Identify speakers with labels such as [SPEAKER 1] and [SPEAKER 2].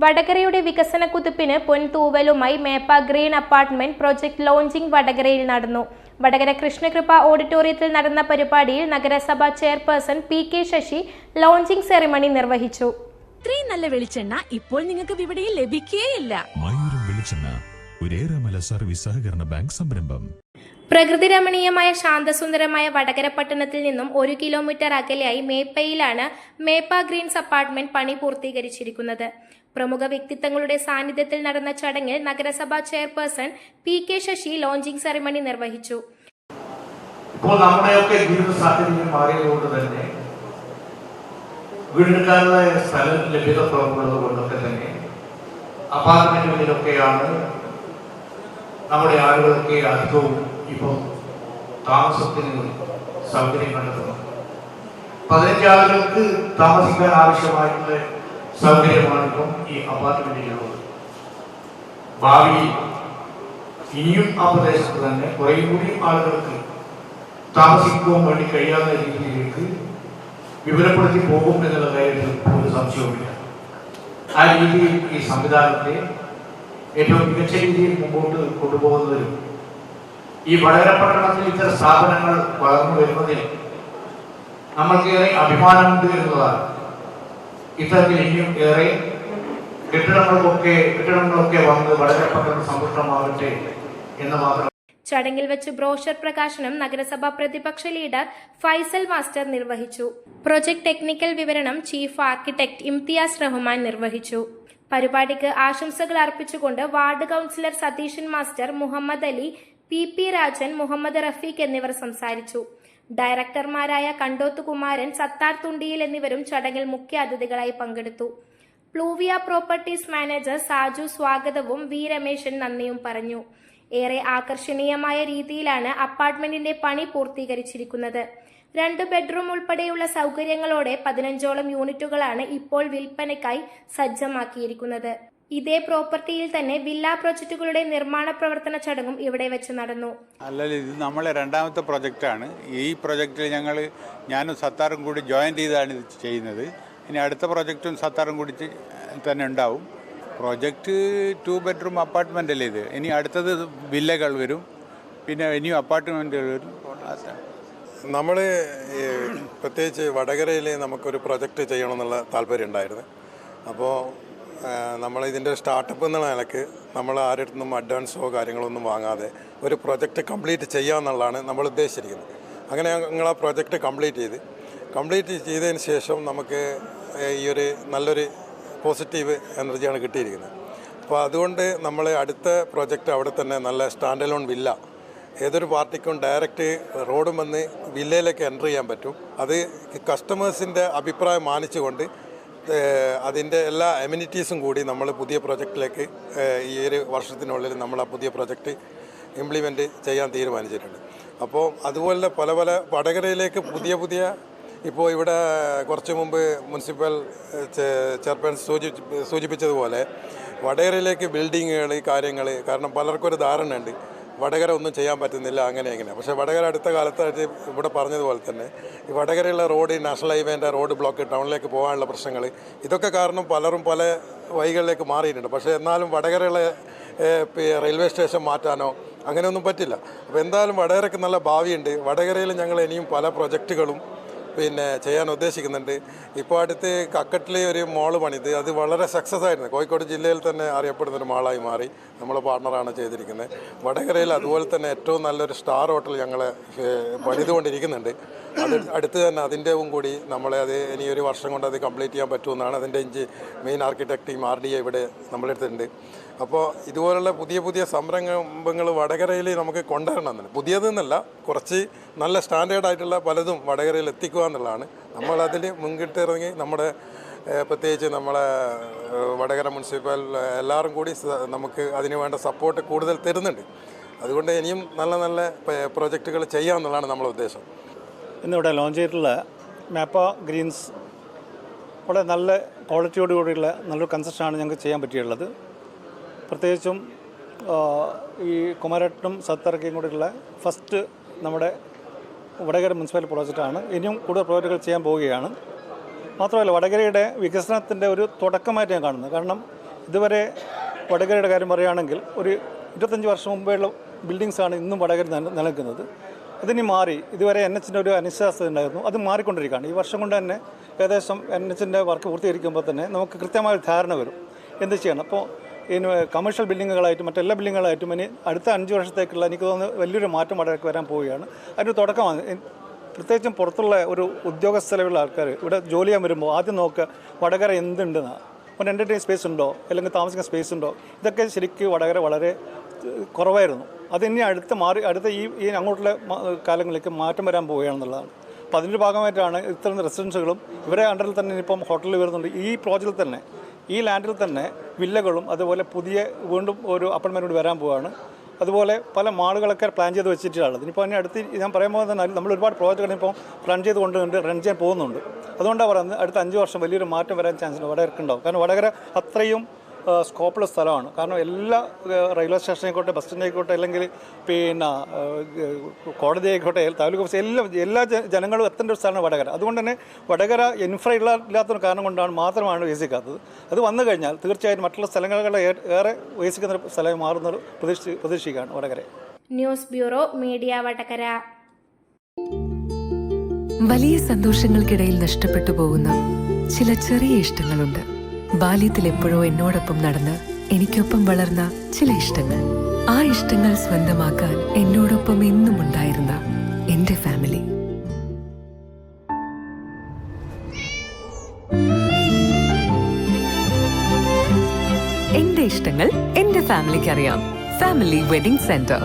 [SPEAKER 1] വടകരയുടെ വികസന കുതിപ്പിന് പൊൻതൂവലുമായി Meppa green apartment project launching വടകരയിൽ നടന്നു. വടകര കൃഷ്ണകൃപ ഓഡിറ്റോറിയത്തിൽ നടന്ന പരിപാടിയിൽ നഗരസഭാ chairperson P K. Sasi launching ceremony നിർവഹിച്ചു.
[SPEAKER 2] ഇത്രയും നല്ല വെളിച്ചെണ്ണ ഇപ്പോൾ നിങ്ങൾക്ക് വിപണിയിൽ ലഭിക്കുകയില്ല.
[SPEAKER 3] സർവീസ് സഹകരണ ബാങ്ക് സംരംഭം.
[SPEAKER 1] പ്രകൃതി രമണീയമായ ശാന്തസുന്ദരമായ വടകര പട്ടണത്തിൽ നിന്നും 1 കിലോമീറ്റർ അകലെയായി മേപ്പയിലാണ് മേപ്പ ഗ്രീൻസ് അപ്പാർട്ട്മെന്റ് പണി പൂർത്തീകരിച്ചിരിക്കുന്നത്. പ്രമുഖ വ്യക്തിത്വങ്ങളുടെ സാന്നിധ്യത്തിൽ നടന്ന ചടങ്ങിൽ നഗരസഭാ chairperson P K. Sasi launching ceremony നിർവഹിച്ചു.
[SPEAKER 4] ഇപ്പോൾ നമ്മുടെയൊക്കെ ജീവിത സാഹചര്യം മാറിയതുകൊണ്ട് തന്നെ വീടുകാരുടെ സ്ഥലം ലഭ്യത കുറവുള്ളത് കൊണ്ടൊക്കെ തന്നെ അപ്പാർട്ട്മെന്റുകളിലൊക്കെയാണ് നമ്മുടെ ആളുകളൊക്കെ അധികവും ഇപ്പോൾ താമസത്തിന് സൗകര്യം കണ്ടെത്തുന്നത്. 15 ആളുകൾക്ക് താമസിക്കാൻ ആവശ്യമായിട്ടുള്ള സൗകര്യമാണ് ഇപ്പം ഈ അപ്പാർട്ട്മെന്റിലുള്ളത്. ഭാവിയിൽ ഇനിയും ആ പ്രദേശത്ത് തന്നെ കുറേ കൂടി ആളുകൾക്ക് താമസിക്കുവാൻ വേണ്ടി കഴിയാവുന്ന രീതിയിലേക്ക് വിപുലപ്പെടുത്തി പോകും എന്നുള്ള കാര്യത്തിൽ ഒരു സംശയവുമില്ല. ആ രീതിയിൽ ഈ സംവിധാനത്തെ ഏറ്റവും മികച്ച രീതിയിൽ മുമ്പോട്ട് കൊണ്ടുപോകുന്നതിലും ഈ വടകര പട്ടണത്തിൽ ഇത്തരം സ്ഥാപനങ്ങൾ വളർന്നു വരുന്നതിൽ നമ്മൾക്കേറെ അഭിമാനമുണ്ട് എന്നതാണ്. ഇത്തരത്തിൽ ഇനിയും ഏറെ കെട്ടിടങ്ങളൊക്കെ വന്ന് വടകര പട്ടണം സമ്പുഷ്ടമാകട്ടെ എന്ന് മാത്രം.
[SPEAKER 1] ചടങ്ങിൽ വെച്ച് ബ്രോഷർ പ്രകാശനം നഗരസഭാ പ്രതിപക്ഷ ലീഡർ ഫൈസൽ മാസ്റ്റർ നിർവഹിച്ചു. പ്രൊജക്ട് ടെക്നിക്കൽ വിവരണം ചീഫ് ആർക്കിടെക്ട് ഇംതിയാസ് റഹ്മാൻ നിർവഹിച്ചു. പരിപാടിക്ക് ആശംസകൾ അർപ്പിച്ചുകൊണ്ട് ward councillor Satheesan master, Muhammad Ali, P Rajan, Muhammad Rafeeq എന്നിവർ സംസാരിച്ചു. ഡയറക്ടർമാരായ കണ്ടോത്ത് കുമാരൻ, സത്താർ തുണ്ടിയിൽ എന്നിവരും ചടങ്ങിൽ മുഖ്യ അതിഥികളായി പങ്കെടുത്തു. പ്ലൂവിയ പ്രോപ്പർട്ടീസ് മാനേജർ സാജു സ്വാഗതവും വി രമേശൻ നന്ദിയും പറഞ്ഞു. ഏറെ ആകർഷണീയമായ രീതിയിലാണ് അപ്പാർട്ട്മെന്റിന്റെ പണി പൂർത്തീകരിച്ചിരിക്കുന്നത്. 2 ബെഡ്റൂം ഉൾപ്പെടെയുള്ള സൗകര്യങ്ങളോടെ 15ഓളം യൂണിറ്റുകളാണ് ഇപ്പോൾ വിൽപ്പനയ്ക്കായി സജ്ജമാക്കിയിരിക്കുന്നത്. ഇതേ പ്രോപ്പർട്ടിയിൽ തന്നെ വില്ല പ്രൊജക്ടുകളുടെ നിർമ്മാണ പ്രവർത്തന ചടങ്ങും ഇവിടെ വെച്ച് നടന്നു.
[SPEAKER 5] ഇത് നമ്മളെ രണ്ടാമത്തെ പ്രൊജക്റ്റാണ്. ഈ പ്രൊജക്റ്റിൽ ഞാനും സത്താറും കൂടി ജോയിൻ ചെയ്താണ് ഇത് ചെയ്യുന്നത്. ഇനി അടുത്ത പ്രൊജക്റ്റും സത്താറും കൂടി തന്നെ ഉണ്ടാവും. പ്രൊജക്റ്റ് 2 ബെഡ്റൂം അപ്പാർട്ട്മെൻ്റ് അല്ലേ ഇത്. ഇനി അടുത്തത് വില്ലകൾ വരും, പിന്നെ ഇനിയും അപ്പാർട്ട്മെൻറ്റുകൾ വരും.
[SPEAKER 6] നമ്മൾ പ്രത്യേകിച്ച് വടകരയിൽ നമുക്കൊരു പ്രൊജക്റ്റ് ചെയ്യണമെന്നുള്ള താല്പര്യം ഉണ്ടായിരുന്നു. അപ്പോൾ നമ്മളിതിൻ്റെ സ്റ്റാർട്ടപ്പ് എന്നുള്ള നിലക്ക് നമ്മൾ ആരുടെ നിന്നും അഡ്വാൻസോ കാര്യങ്ങളൊന്നും വാങ്ങാതെ ഒരു പ്രൊജക്റ്റ് കംപ്ലീറ്റ് ചെയ്യാമെന്നുള്ളതാണ് നമ്മൾ ഉദ്ദേശിച്ചിരിക്കുന്നത്. അങ്ങനെ ഞങ്ങൾ ആ പ്രൊജക്റ്റ് കംപ്ലീറ്റ് ചെയ്തതിന് ശേഷം നമുക്ക് ഈ ഒരു നല്ലൊരു പോസിറ്റീവ് എനർജിയാണ് കിട്ടിയിരിക്കുന്നത്. അപ്പോൾ അതുകൊണ്ട് നമ്മൾ അടുത്ത പ്രൊജക്റ്റ് അവിടെ തന്നെ നല്ല സ്റ്റാൻഡ് അലോൺ വില്ല, ഏതൊരു പാർട്ടിക്കും ഡയറക്റ്റ് റോഡും വന്ന് വില്ലയിലേക്ക് എൻ്റർ ചെയ്യാൻ പറ്റും. അത് കസ്റ്റമേഴ്സിൻ്റെ അഭിപ്രായം മാനിച്ചുകൊണ്ട് അതിൻ്റെ എല്ലാ എമ്യൂണിറ്റീസും കൂടി നമ്മൾ പുതിയ പ്രൊജക്റ്റിലേക്ക് ഈ ഒരു വർഷത്തിനുള്ളിൽ നമ്മൾ ആ പുതിയ പ്രൊജക്റ്റ് ഇംപ്ലിമെൻറ്റ് ചെയ്യാൻ തീരുമാനിച്ചിട്ടുണ്ട്. അപ്പോൾ അതുപോലെ പല വടകരയിലേക്ക് പുതിയ ഇപ്പോൾ ഇവിടെ കുറച്ച് മുമ്പ് മുനിസിപ്പൽ ചെയർപേഴ്സൺ സൂചിപ്പിച്ചതുപോലെ വടകരയിലേക്ക് ബിൽഡിങ്ങുകൾ കാര്യങ്ങൾ, കാരണം പലർക്കും ഒരു ധാരണയുണ്ട് വടകര ഒന്നും ചെയ്യാൻ പറ്റുന്നില്ല അങ്ങനെ. പക്ഷേ വടകര അടുത്ത കാലത്തായിട്ട് ഇവിടെ പറഞ്ഞതുപോലെ തന്നെ ഈ വടകരയുള്ള റോഡ്, നാഷണൽ ഹൈവേൻ്റെ റോഡ് ബ്ലോക്ക്, ടൗണിലേക്ക് പോകാനുള്ള പ്രശ്നങ്ങൾ, ഇതൊക്കെ കാരണം പലരും പല വഴികളിലേക്ക് മാറിയിട്ടുണ്ട്. പക്ഷേ എന്നാലും വടകരയുള്ള റെയിൽവേ സ്റ്റേഷൻ മാറ്റാനോ അങ്ങനെയൊന്നും പറ്റില്ല. അപ്പോൾ എന്തായാലും വടകരയ്ക്ക് നല്ല ഭാവിയുണ്ട്. വടകരയിൽ ഞങ്ങൾ ഇനിയും പല പ്രൊജക്റ്റുകളും ചെയ്യാൻ ഉദ്ദേശിക്കുന്നുണ്ട്. ഇപ്പോൾ അടുത്ത് കക്കട്ടിലെ ഒരു മോള് പണിത് അത് വളരെ സക്സസ് ആയിരുന്നു. കോഴിക്കോട് ജില്ലയിൽ തന്നെ അറിയപ്പെടുന്നൊരു മാളായി മാറി. നമ്മളെ പാർട്ണറാണ് ചെയ്തിരിക്കുന്നത്. വടകരയിൽ അതുപോലെ തന്നെ ഏറ്റവും നല്ലൊരു സ്റ്റാർ ഹോട്ടൽ ഞങ്ങൾ പണിതുകൊണ്ടിരിക്കുന്നുണ്ട്. അത് അടുത്ത് തന്നെ അതിൻ്റെയും കൂടി അത് ഇനി ഒരു വർഷം കൊണ്ട് അത് കംപ്ലീറ്റ് ചെയ്യാൻ പറ്റുമെന്നാണ് അതിൻ്റെ മെയിൻ ആർക്കിടെക്ട് ടീം RDA ഇവിടെ നമ്മളെടുത്തിട്ടുണ്ട്. അപ്പോൾ ഇതുപോലുള്ള പുതിയ സംരംഭങ്ങൾ വടകരയിൽ നമുക്ക് കൊണ്ടുവരണമെന്നുണ്ട്. പുതിയതെന്നല്ല, കുറച്ച് നല്ല സ്റ്റാൻഡേർഡായിട്ടുള്ള പലതും വടകരയിൽ എത്തിക്കുക എന്നുള്ളതാണ്. നമ്മളതിൽ മുൻകിട്ടിറങ്ങി നമ്മുടെ പ്രത്യേകിച്ച് നമ്മളെ വടകര മുനിസിപ്പൽ എല്ലാവരും കൂടി നമുക്ക് അതിന് വേണ്ട സപ്പോർട്ട് കൂടുതൽ തരുന്നുണ്ട്. അതുകൊണ്ട് ഇനിയും നല്ല പ്രൊജക്റ്റുകൾ ചെയ്യാമെന്നുള്ളതാണ് നമ്മളെ ഉദ്ദേശം.
[SPEAKER 7] ഇന്നിവിടെ ലോഞ്ച് ചെയ്തിട്ടുള്ള മേപ്പ ഗ്രീൻസ് വളരെ നല്ല ക്വാളിറ്റിയോടുകൂടിയുള്ള നല്ലൊരു കൺസ്ട്രക്ഷനാണ് ഞങ്ങൾക്ക് ചെയ്യാൻ പറ്റിയിട്ടുള്ളത്. പ്രത്യേകിച്ചും ഈ കുമാരേട്ടനും സത്തർക്കയും കൂടിയുള്ള ഫസ്റ്റ് നമ്മുടെ വടകര മുനിസിപ്പൽ പ്രോജക്റ്റാണ്. ഇനിയും കൂടുതൽ പ്രോജക്റ്റുകൾ ചെയ്യാൻ പോവുകയാണ്. മാത്രമല്ല വടകരയുടെ വികസനത്തിൻ്റെ ഒരു തുടക്കമായിട്ട് ഞാൻ കാണുന്നത്. കാരണം ഇതുവരെ വടകരയുടെ കാര്യം പറയുകയാണെങ്കിൽ ഒരു 25 വർഷം മുമ്പേയുള്ള ബിൽഡിങ്സാണ് ഇന്നും വടകര നിലനിൽക്കുന്നത്. അതിനി മാറി ഇതുവരെ NHൻ്റെ ഒരു അനിശ്ചിതാവസ്ഥ ഉണ്ടായിരുന്നു, അത് മാറിക്കൊണ്ടിരിക്കുകയാണ്. ഈ വർഷം കൊണ്ട് തന്നെ ഏകദേശം NHൻ്റെ വർക്ക് പൂർത്തീകരിക്കുമ്പോൾ തന്നെ നമുക്ക് കൃത്യമായ ധാരണ വരും എന്ത് ചെയ്യണം. അപ്പോൾ ഇനി കമേഴ്ഷ്യൽ ബിൽഡിങ്ങുകളായിട്ടും മറ്റെല്ലാ ബിൽഡിങ്ങുകളായിട്ടും ഇനി അടുത്ത 5 വർഷത്തേക്കുള്ള എനിക്ക് തോന്നുന്നു വലിയൊരു മാറ്റം വടകരയ്ക്ക് വരാൻ പോവുകയാണ്. അതിൻ്റെ തുടക്കമാണ്. പ്രത്യേകിച്ചും പുറത്തുള്ള ഒരു ഉദ്യോഗസ്ഥലുള്ള ആൾക്കാർ ഇവിടെ ജോലി ചെയ്യാൻ വരുമ്പോൾ ആദ്യം നോക്കുക വടകര എന്തുണ്ടെന്നാണ്. ഒരു എൻ്റർടൈൻ സ്പേസ് ഉണ്ടോ, അല്ലെങ്കിൽ താമസിക്കുന്ന സ്പേസ് ഉണ്ടോ, ഇതൊക്കെ ശരിക്കും വടകര വളരെ കുറവായിരുന്നു. അതിനി അടുത്ത ഈ അങ്ങോട്ടുള്ള കാലങ്ങളിലേക്ക് മാറ്റം വരാൻ പോവുകയാണെന്നുള്ളതാണ്. അപ്പോൾ അതിൻ്റെ ഭാഗമായിട്ടാണ് ഇത്തരം റെസിഡൻസുകളും ഇവരെ അണ്ടറിൽ തന്നെ ഇപ്പം ഹോട്ടലിൽ വരുന്നുണ്ട്. ഈ പ്രോജക്റ്റിൽ തന്നെ ഈ ലാൻഡിൽ തന്നെ വില്ലകളും അതുപോലെ പുതിയ വീണ്ടും ഒരു അപ്പാർട്ട്മെൻറ്റ് കൂടി വരാൻ പോവുകയാണ്. അതുപോലെ പല മാളുകളൊക്കെ പ്ലാൻ ചെയ്ത് വെച്ചിട്ടുള്ളത്. ഇനിയിപ്പോൾ അതിന് അടുത്ത് ഞാൻ പറയുമ്പോൾ തന്നെ നമ്മൾ ഒരുപാട് പ്രോജക്റ്റുകൾ ഇപ്പോൾ പ്ലാൻ ചെയ്ത് കൊണ്ടുണ്ട് റൺ ചെയ്യാൻ പോകുന്നുണ്ട്. അതുകൊണ്ടാണ് പറയുന്നത് അടുത്ത 5 വർഷം വലിയൊരു മാറ്റം വരാൻ ചാൻസ് വടകരക്ക് ഉണ്ടാവും. കാരണം വടകര അത്രയും സ്കോപ്പുള്ള സ്ഥലമാണ്. കാരണം എല്ലാ റെയിൽവേ സ്റ്റേഷനായിക്കോട്ടെ, ബസ് സ്റ്റാൻഡായിക്കോട്ടെ, അല്ലെങ്കിൽ പിന്നെ കോടതി ആയിക്കോട്ടെ, താലൂക്ക് ഓഫീസ് എല്ലാ ജനങ്ങളും എത്തേണ്ട ഒരു സ്ഥലമാണ് വടകര. അതുകൊണ്ട് തന്നെ വടകര ഇൻഫ്ര ഇല്ലാത്തൊരു കാരണം കൊണ്ടാണ് മാത്രമാണ് വികസിക്കാത്തത്. അത് വന്നു കഴിഞ്ഞാൽ തീർച്ചയായും മറ്റുള്ള സ്ഥലങ്ങളെ ഏറെ വികസിക്കുന്ന സ്ഥലമായി മാറുന്നത് പ്രതീക്ഷിക്കുകയാണ് Vadakara.
[SPEAKER 1] News bureau media Vadakara.
[SPEAKER 8] വലിയ സന്തോഷങ്ങൾക്കിടയിൽ നഷ്ടപ്പെട്ടു പോകുന്ന ചില ചെറിയ ഇഷ്ടങ്ങളുണ്ട്. ബാല്യത്തിൽ എപ്പോഴോ എന്നോടൊപ്പം നടന്ന് എനിക്കൊപ്പം വളർന്ന ചില ഇഷ്ടങ്ങൾ. ആ ഇഷ്ടങ്ങൾ സ്വന്തമാക്കാൻ എന്നോടൊപ്പം എന്നും ഉണ്ടായിരുന്ന എന്റെ ഫാമിലി. എന്റെ ഇഷ്ടങ്ങൾ എന്റെ ഫാമിലിക്ക് അറിയാം. Family wedding centre.